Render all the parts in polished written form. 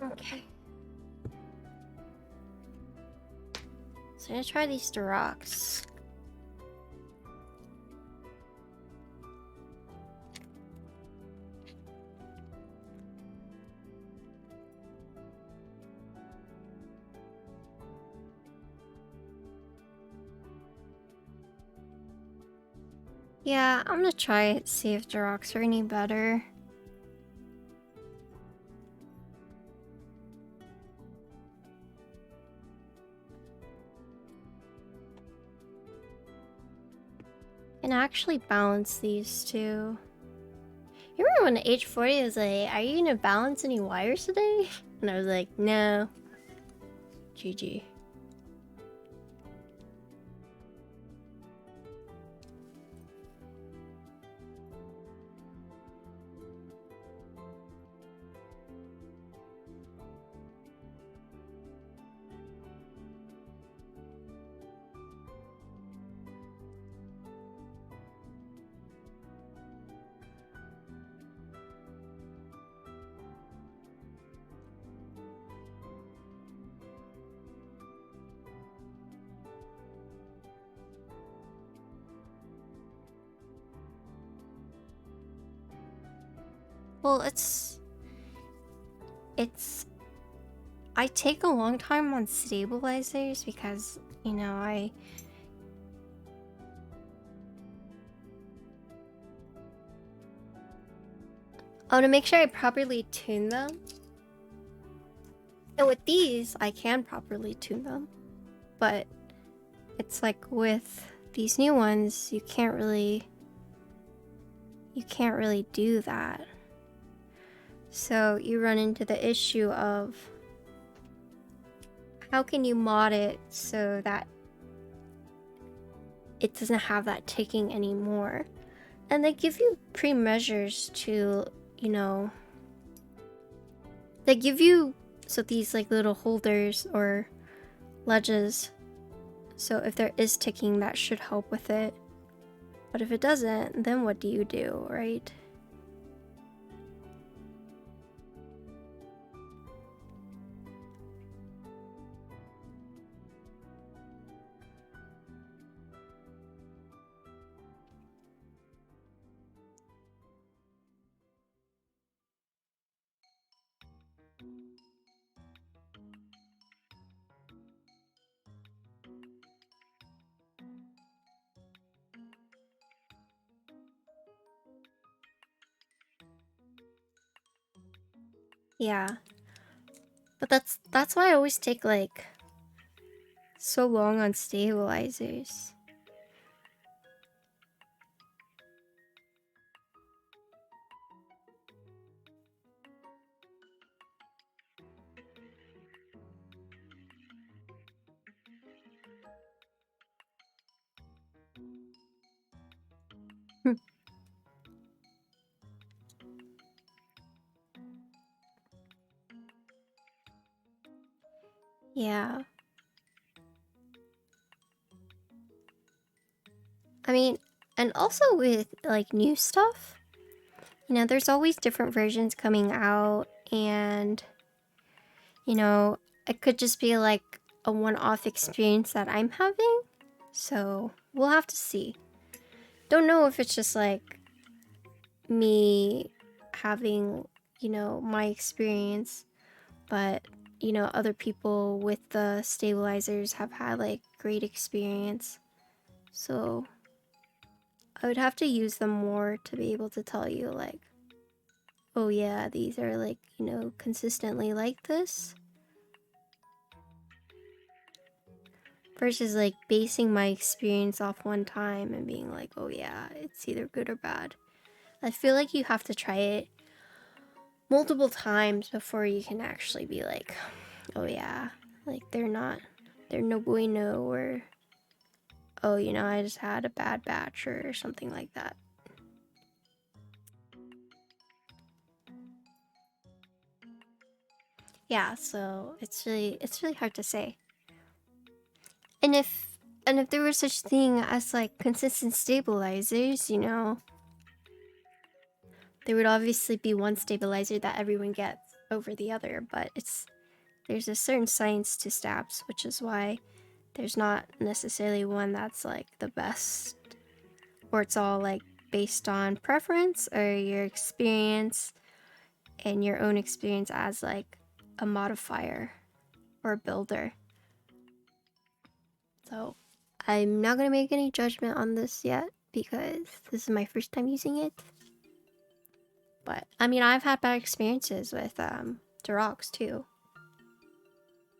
Okay. So I'm gonna try these Durox. Yeah, I'm gonna try it, see if Durox are any better. And actually balance these two. You remember when H40 was like, are you gonna balance any wires today? And I was like, no. GG. Well, I take a long time on stabilizers because, you know, to make sure I properly tune them. And with these, I can properly tune them. But it's like with these new ones, you can't really do that. So you run into the issue of how can you mod it so that it doesn't have that ticking anymore. And they give you pre-measures to, you know, they give you these like little holders or ledges, so if there is ticking, that should help with it. But if it doesn't, then what do you do, right? Yeah, but that's why I always take like so long on stabilizers. Yeah, I mean, and also with like new stuff, you know, there's always different versions coming out, and you know, it could just be like a one-off experience that I'm having. So we'll have to see. Don't know if it's just like me having, you know, my experience, but you know, other people with the stabilizers have had like great experience. So I would have to use them more to be able to tell you like, oh yeah, these are like, you know, consistently like this. Versus like basing my experience off one time and being like, oh yeah, it's either good or bad. I feel like you have to try it multiple times before you can actually be like, oh yeah, like they're no bueno, or oh, you know, I just had a bad batch or something like that. Yeah, so it's really hard to say. And if there was such thing as like consistent stabilizers, you know, there would obviously be one stabilizer that everyone gets. over the other, but there's a certain science to stabs, which is why there's not necessarily one that's like the best, or it's all like based on preference or your experience and your own experience as like a modifier or a builder. So I'm not gonna make any judgment on this yet because this is my first time using it. But I mean, I've had bad experiences with Durox too.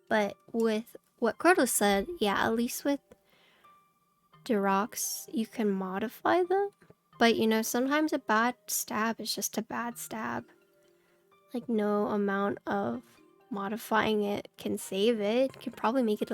But with what Cordo said, yeah, at least with Durox, you can modify them. But you know, sometimes a bad stab is just a bad stab. Like, no amount of modifying it can save it. It can probably make it a